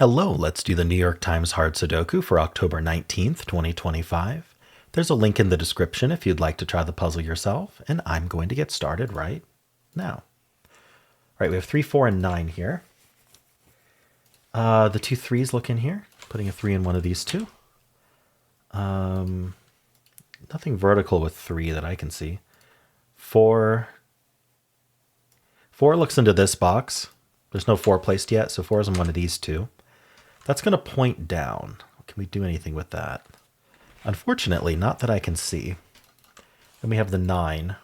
Hello, let's do the New York Times Hard Sudoku for October 19th, 2025. There's a link in the description if you'd like to try the puzzle yourself, and I'm going to get started right now. All right, we have 3, 4, and 9 here. The 2 3s look in here, putting a 3 in one of these two. Nothing vertical with 3 that I can see. 4 looks into this box. There's no 4 placed yet, so 4 is in one of these two. That's going to point down. Can we do anything with that? Unfortunately, not that I can see. Then we have the 9.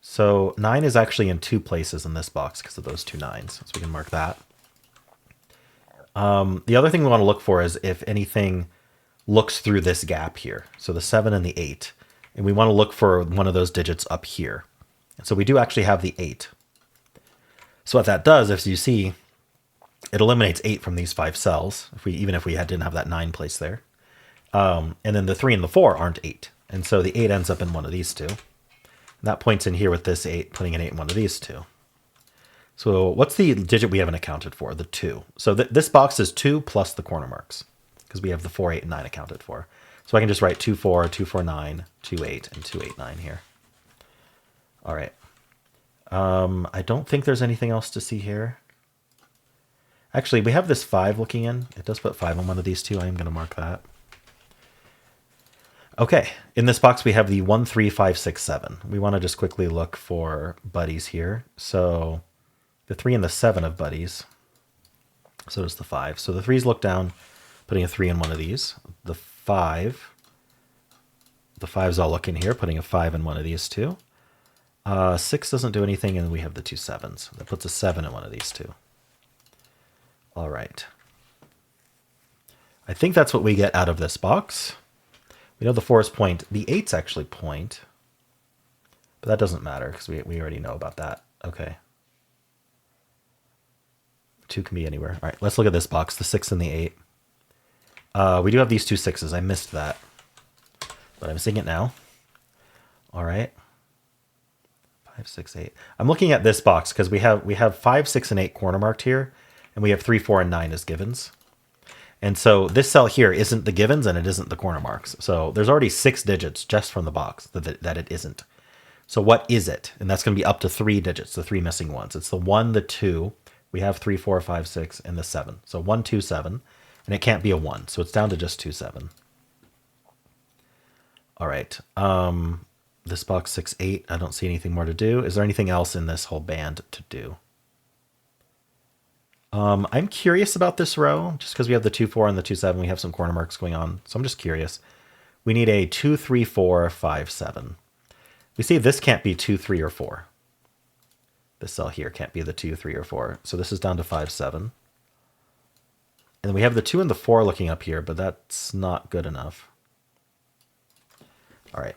So 9 is actually in 2 places in this box because of those 2 9s. So we can mark that. The other thing we want to look for is if anything looks through this gap here. So the 7 and the 8. And we want to look for one of those digits up here. And so we do actually have the 8. So what that does, as you see, it eliminates 8 from these 5 cells, even if we didn't have that 9 placed there. And then the 3 and the 4 aren't 8. And so the 8 ends up in one of these two. And that points in here with this 8, putting an 8 in one of these two. So what's the digit we haven't accounted for? The 2. So this box is 2 plus the corner marks, because we have the 4, 8, and 9 accounted for. So I can just write 2, 4, 2, 4, 9, 2, 8, and 2, 8, 9 here. All right. I don't think there's anything else to see here. Actually, we have this 5 looking in. It does put 5 on one of these two. I am going to mark that. Okay, in this box we have the 1, 3, 5, 6, 7. We want to just quickly look for buddies here. So the 3 and the 7 of buddies. So does the 5. So the 3s look down, putting a 3 in one of these. The 5's all look in here, putting a 5 in one of these two. 6 doesn't do anything, and we have the 2 7s. That puts a 7 in one of these two. All right. I think that's what we get out of this box. We know the 4s point. The 8s actually point. But that doesn't matter because we already know about that. Okay. 2 can be anywhere. All right, let's look at this box, the 6 and the 8. We do have these 2 6s. I missed that. But I'm seeing it now. All right. 5, 6, 8. I'm looking at this box because we have 5, 6, and 8 corner marked here. And we have 3, 4, and 9 as givens. And so this cell here isn't the givens and it isn't the corner marks. So there's already 6 digits just from the box that it isn't. So what is it? And that's going to be up to 3 digits, the 3 missing ones. It's the 1, the 2. We have 3, 4, 5, 6, and the 7. So 1, 2, 7. And it can't be a 1. So it's down to just 2, 7. All right. This box 6, 8. I don't see anything more to do. Is there anything else in this whole band to do? I'm curious about this row, just because we have the 2, 4 and the 2, 7. We have some corner marks going on, so I'm just curious. We need a 2, 3, 4, 5, 7. We see this can't be 2, 3, or 4. This cell here can't be the 2, 3, or 4. So this is down to 5, 7. And then we have the 2 and the 4 looking up here, but that's not good enough. All right.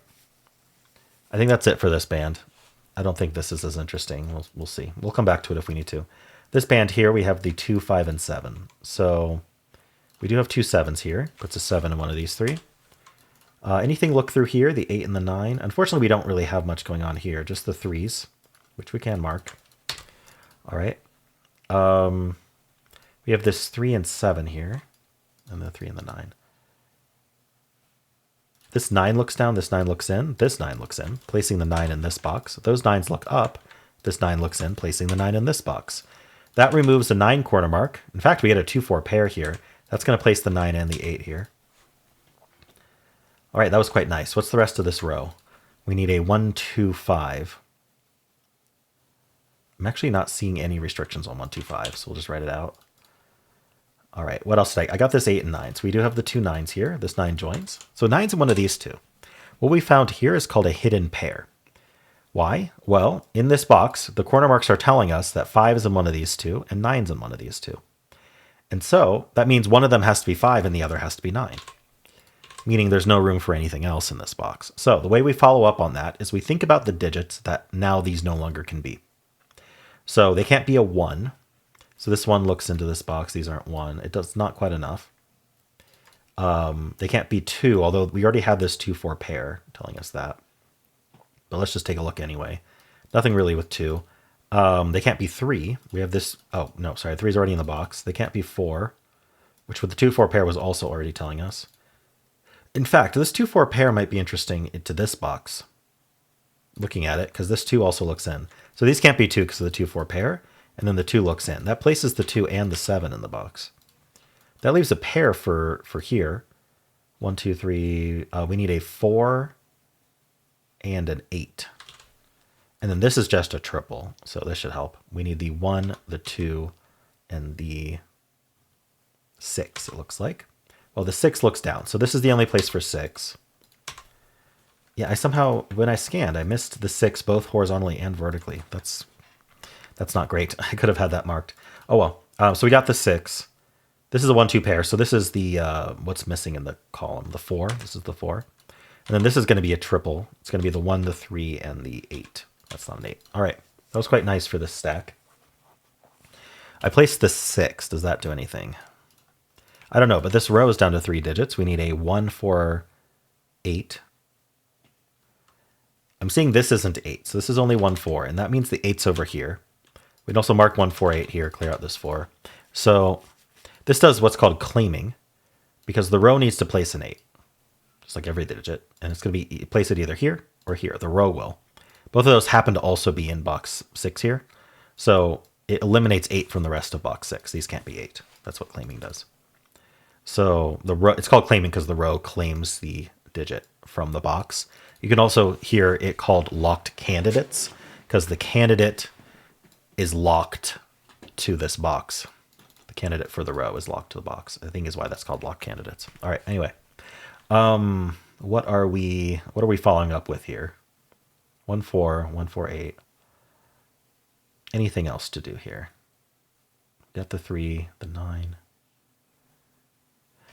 I think that's it for this band. I don't think this is as interesting. We'll see. We'll come back to it if we need to. This band here, we have the 2, 5, and 7. So we do have 2 7s here. Puts a 7 in one of these 3. Anything look through here? The 8 and the 9. Unfortunately, we don't really have much going on here. Just the 3s, which we can mark. All right. We have this 3 and 7 here. And the 3 and the 9. This 9 looks down. This 9 looks in. This 9 looks in, placing the 9 in this box. Those 9s look up. This 9 looks in, placing the 9 in this box. That removes the 9 corner mark. In fact, we get a 2, 4 pair here. That's going to place the 9 and the 8 here. All right, that was quite nice. What's the rest of this row? We need a 1, 2, 5. I'm actually not seeing any restrictions on 1, 2, 5, so we'll just write it out. All right, what else did I got this 8 and 9. So we do have the 2 9s here. This 9 joins. So 9's in one of these two. What we found here is called a hidden pair. Why? Well, in this box, the corner marks are telling us that 5 is in one of these two and 9's in one of these two. And so that means one of them has to be 5 and the other has to be 9, meaning there's no room for anything else in this box. So the way we follow up on that is we think about the digits that now these no longer can be. So they can't be a 1. So this 1 looks into this box. These aren't 1. It does not quite enough. They can't be 2, although we already have this 2, 4 pair telling us that. But let's just take a look anyway. Nothing really with 2. They can't be 3. We have this. Oh, no, sorry. 3 is already in the box. They can't be 4. which with the 2-4 pair was also already telling us. In fact, this 2-4 pair might be interesting into this box, looking at it, because this 2 also looks in. So these can't be 2 because of the 2-4 pair, and then the 2 looks in. That places the 2 and the 7 in the box. That leaves a pair for here. 1, 2, 3. We need a 4 and an 8. And then this is just a triple, so this should help. We need the 1, the 2, and the 6, it looks like. Well, the 6 looks down, so this is the only place for 6. Yeah, I somehow, when I scanned, I missed the 6 both horizontally and vertically. That's not great. I could have had that marked. Oh well. So we got the 6. This is a 1-2 pair, so this is the what's missing in the column, the 4. This is the 4. And then this is going to be a triple. It's going to be the 1, the 3, and the 8. That's not an 8. All right. That was quite nice for this stack. I placed the 6. Does that do anything? I don't know, but this row is down to 3 digits. We need a 1, 4, 8. I'm seeing this isn't 8, so this is only 1, 4, and that means the 8's over here. We'd also mark 1, 4, 8 here, clear out this 4. So this does what's called claiming, because the row needs to place an 8, just like every digit, and it's going to be place it either here or here. The row will. Both of those happen to also be in box 6 here, so it eliminates 8 from the rest of box 6. These can't be 8. That's what claiming does. So the row, it's called claiming because the row claims the digit from the box. You can also hear it called locked candidates because the candidate is locked to this box. The candidate for the row is locked to the box, I think is why that's called locked candidates. All right, anyway. What are we following up with here? 1, 4, 1, 4, 8. Anything else to do here? Got the 3, the 9.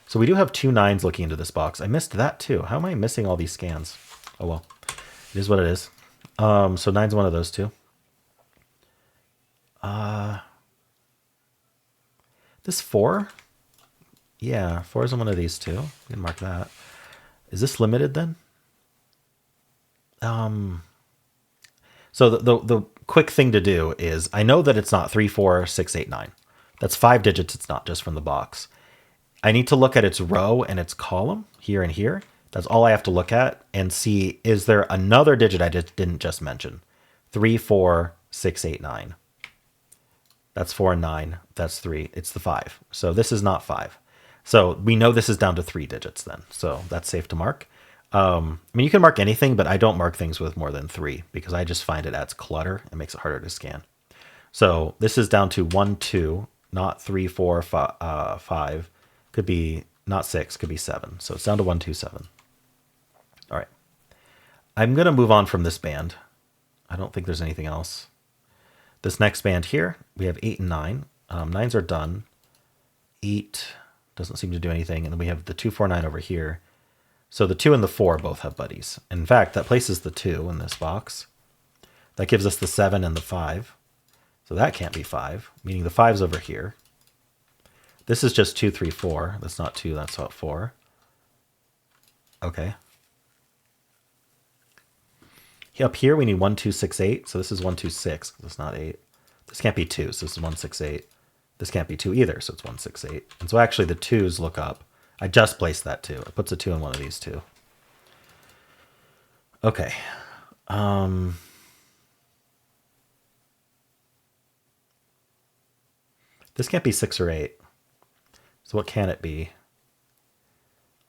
So we do have 2 9s looking into this box. I missed that too. How am I missing all these scans? Oh well, it is what it is. So 9's one of those two. This 4? Yeah, 4 is in one of these two. We can mark that. Is this limited then? So the quick thing to do is, I know that it's not 3, 4, 6, 8, 9. That's 5 digits. It's not just from the box. I need to look at its row and its column here and here. That's all I have to look at and see, is there another digit I didn't just mention? 3, 4, 6, 8, 9. That's 4 and 9. That's 3. It's the 5. So this is not 5. So we know this is down to 3 digits then. So that's safe to mark. I mean, you can mark anything, but I don't mark things with more than 3 because I just find it adds clutter. It makes it harder to scan. So this is down to 1, 2, not 3, 4, 5. Could be not 6, could be 7. So it's down to 1, 2, 7. All right. I'm going to move on from this band. I don't think there's anything else. This next band here, we have 8 and 9. 9s are done. 8 doesn't seem to do anything. And then we have the 2, 4, 9 over here. So the 2 and the 4 both have buddies. In fact, that places the 2 in this box. That gives us the 7 and the 5. So that can't be 5, meaning the 5's over here. This is just 2, 3, 4. That's not 2, that's not 4. Okay. Up here we need 1, 2, 6, 8. So this is 1, 2, 6. That's not 8. This can't be 2, so this is 1, 6, 8. This can't be 2 either, so it's 1, 6, 8. And so actually the 2's look up. I just placed that 2. It puts a 2 in one of these two. Okay. This can't be 6 or 8. So what can it be?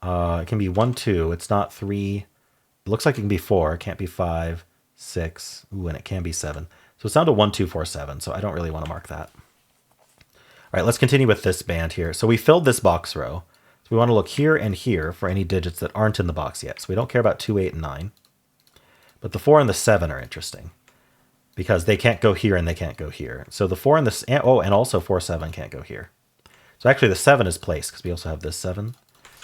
It can be 1, 2. It's not 3. It looks like it can be 4. It can't be 5, 6. Ooh, and it can be 7. So it's down to 1, 2, 4, 7. So I don't really want to mark that. All right, let's continue with this band here. So we filled this box row. So we want to look here and here for any digits that aren't in the box yet. So we don't care about 2, 8, and 9. But the 4 and the 7 are interesting because they can't go here and they can't go here. So the 4 and the... Oh, and also 4, 7 can't go here. So actually the 7 is placed because we also have this 7.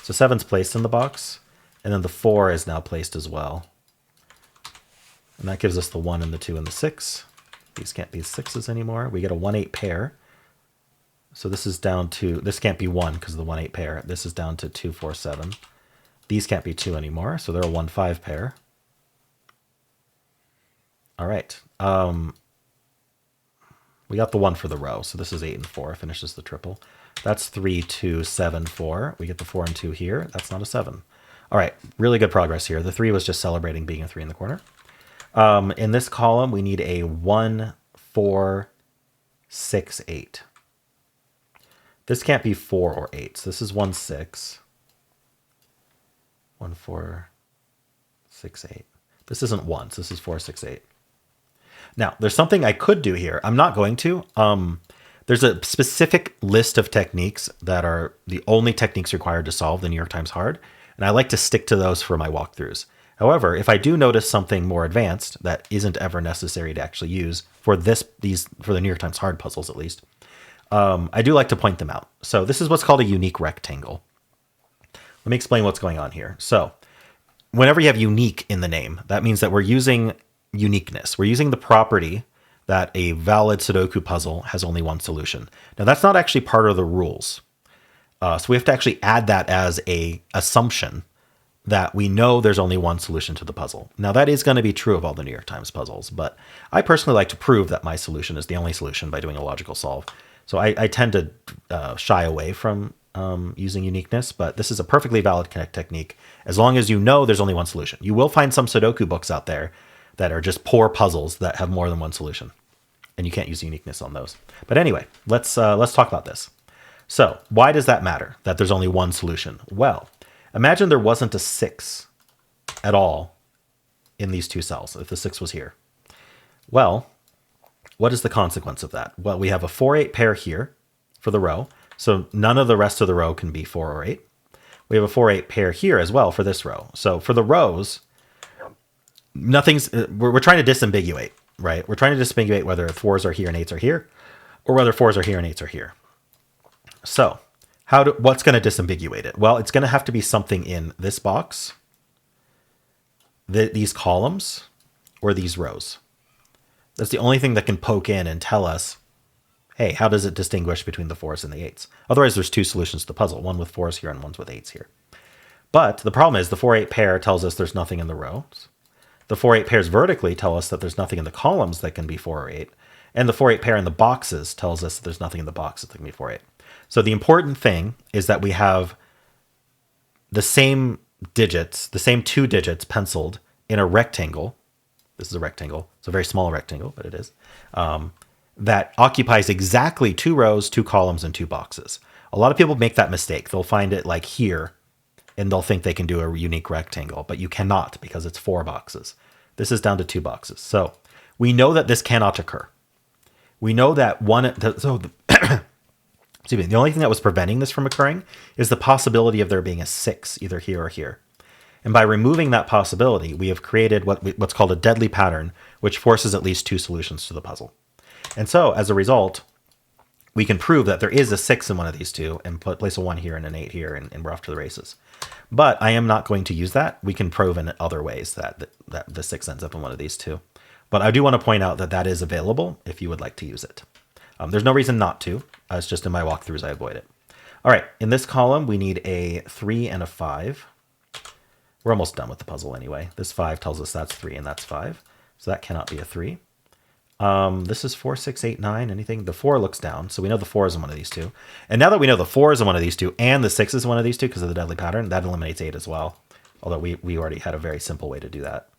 So 7's placed in the box. And then the 4 is now placed as well. And that gives us the 1 and the 2 and the 6. These can't be 6s anymore. We get a 1, 8 pair. So this is down to, this can't be 1 because of the 1, 8 pair. This is down to 2, 4, 7. These can't be 2 anymore, so they're a 1, 5 pair. All right. We got the 1 for the row, so this is 8 and 4, finishes the triple. That's 3, 2, 7, 4. We get the 4 and 2 here. That's not a 7. All right, really good progress here. The 3 was just celebrating being a 3 in the corner. In this column, we need a 1, 4, 6, 8. This can't be 4 or 8. So this is 1, 6. 1, 4, 6, 8. This isn't 1. So this is 4, 6, 8. Now, there's something I could do here. I'm not going to. There's a specific list of techniques that are the only techniques required to solve the New York Times hard, and I like to stick to those for my walkthroughs. However, if I do notice something more advanced that isn't ever necessary to actually use for for the New York Times hard puzzles at least, I do like to point them out. So this is what's called a unique rectangle. Let me explain what's going on here. So whenever you have unique in the name, that means that we're using uniqueness. We're using the property that a valid Sudoku puzzle has only one solution. Now, that's not actually part of the rules. So we have to actually add that as a assumption that we know there's only one solution to the puzzle. Now, that is going to be true of all the New York Times puzzles, but I personally like to prove that my solution is the only solution by doing a logical solve. So I tend to shy away from using uniqueness, but this is a perfectly valid connect technique as long as you know there's only one solution. You will find some Sudoku books out there that are just poor puzzles that have more than one solution, and you can't use uniqueness on those. But anyway, let's talk about this. So why does that matter, that there's only one solution? Well, imagine there wasn't a 6 at all in these two cells, if the 6 was here. Well, what is the consequence of that? Well, we have a 4-8 pair here for the row, so none of the rest of the row can be 4 or 8. We have a 4-8 pair here as well for this row. So for the rows, we're trying to disambiguate, right? We're trying to disambiguate whether 4s are here and 8s are here, or whether 4s are here and 8s are here. So what's going to disambiguate it? Well, it's going to have to be something in this box, these columns, or these rows. That's the only thing that can poke in and tell us, hey, how does it distinguish between the 4s and the 8s? Otherwise, there's two solutions to the puzzle, one with 4s here and one with 8s here. But the problem is the 4-8 pair tells us there's nothing in the rows. The 4-8 pairs vertically tell us that there's nothing in the columns that can be 4 or 8. And the 4-8 pair in the boxes tells us that there's nothing in the boxes that can be 4-8. So the important thing is that we have the same digits, the same 2 digits penciled in a rectangle. This is a rectangle. It's a very small rectangle, but it is. That occupies exactly 2 rows, 2 columns, and 2 boxes. A lot of people make that mistake. They'll find it like here, and they'll think they can do a unique rectangle, but you cannot because it's 4 boxes. This is down to 2 boxes. So we know that this cannot occur. We know that excuse me, the only thing that was preventing this from occurring is the possibility of there being a 6 either here or here. And by removing that possibility, we have created what's called a deadly pattern, which forces at least 2 solutions to the puzzle. And so as a result, we can prove that there is a 6 in one of these two and place a 1 here and an 8 here, and we're off to the races. But I am not going to use that. We can prove in other ways that the 6 ends up in one of these two. But I do want to point out that that is available if you would like to use it. There's no reason not to. It's just in my walkthroughs I avoid it. All right, in this column, we need a 3 and a 5. We're almost done with the puzzle anyway. This 5 tells us that's 3 and that's 5. So that cannot be a 3. This is 4, 6, 8, 9, anything. The 4 looks down, so we know the 4 is in one of these two. And now that we know the 4 is in one of these two and the 6 is in one of these two because of the deadly pattern, that eliminates 8 as well. Although we already had a very simple way to do that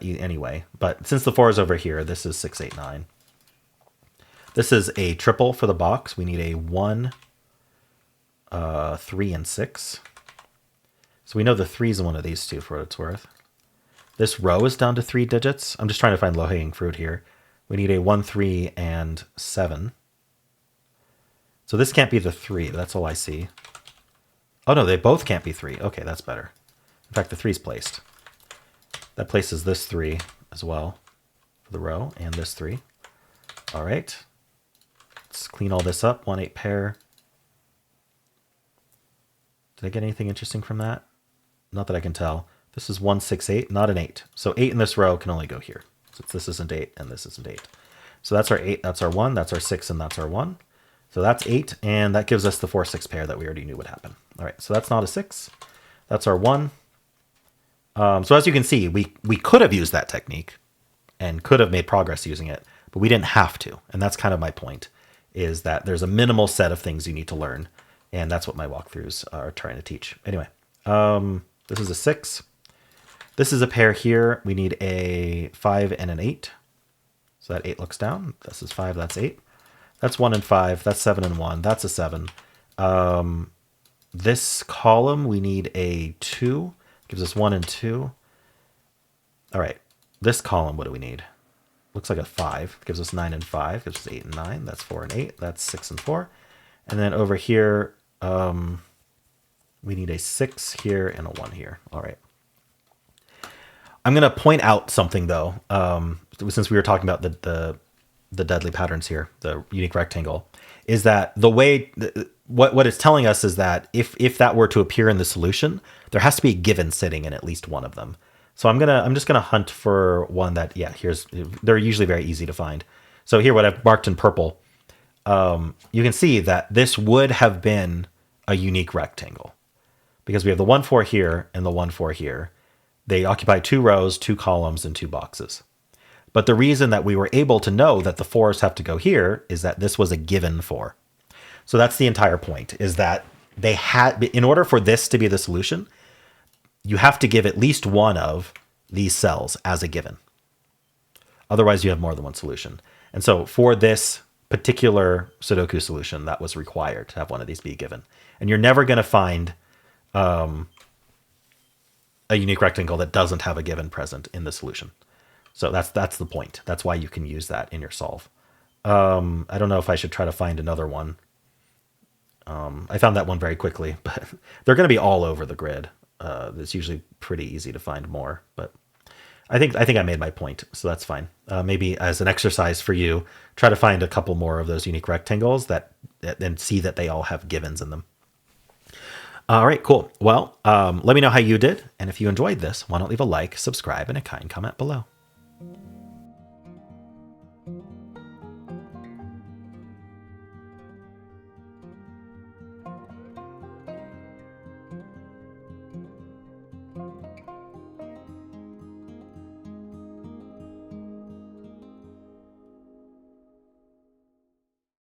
anyway. But since the 4 is over here, this is 6, 8, 9. This is a triple for the box. We need a 1, 3, and 6. So we know the 3 is in one of these two for what it's worth. This row is down to 3 digits. I'm just trying to find low-hanging fruit here. We need a 1, 3, and 7. So this can't be the 3. That's all I see. Oh, no, they both can't be 3. Okay, that's better. In fact, the 3 is placed. That places this 3 as well for the row and this 3. All right. Let's clean all this up. 1, 8 pair. Did I get anything interesting from that? Not that I can tell. This is 1, 6, 8, not an 8. So 8 in this row can only go here. Since this isn't 8 and this isn't 8. So that's our 8, that's our 1, that's our 6, and that's our 1. So that's 8, and that gives us the 4, 6 pair that we already knew would happen. All right, so that's not a 6. That's our 1. So as you can see, we could have used that technique and could have made progress using it, but we didn't have to. And that's kind of my point, is that there's a minimal set of things you need to learn. And that's what my walkthroughs are trying to teach. Anyway, this is a 6. This is a pair here. We need a 5 and an 8. So that 8 looks down. This is 5, that's 8. That's 1 and 5. That's 7 and 1. That's a 7. This column, we need a 2. Gives us 1 and 2. All right. This column, what do we need? Looks like a 5. Gives us 9 and 5. Gives us 8 and 9. That's 4 and 8. That's 6 and 4. And then over here, we need a 6 here and a 1 here. All right. I'm going to point out something, though, since we were talking about the deadly patterns here, the unique rectangle, is that the way what it's telling us is that if that were to appear in the solution, there has to be a given sitting in at least one of them. So I'm just gonna hunt for one that, yeah, they're usually very easy to find. So here, what I've marked in purple, you can see that this would have been a unique rectangle because we have the 1, 4 here and the 1, 4 here. They occupy 2 rows, 2 columns, and 2 boxes. But the reason that we were able to know that the 4s have to go here is that this was a given 4. So that's the entire point, is that they had, in order for this to be the solution, you have to give at least one of these cells as a given. Otherwise, you have more than one solution. And so for this particular Sudoku solution, that was required to have one of these be given. And you're never going to find a unique rectangle that doesn't have a given present in the solution. So that's the point. That's why you can use that in your solve. I don't know if I should try to find another one. I found that one very quickly, but they're going to be all over the grid. It's usually pretty easy to find more, but I think I made my point, so that's fine. Maybe as an exercise for you, try to find a couple more of those unique rectangles and see that they all have givens in them. All right, cool. Well, let me know how you did, and if you enjoyed this, why not leave a like, subscribe, and a kind comment below.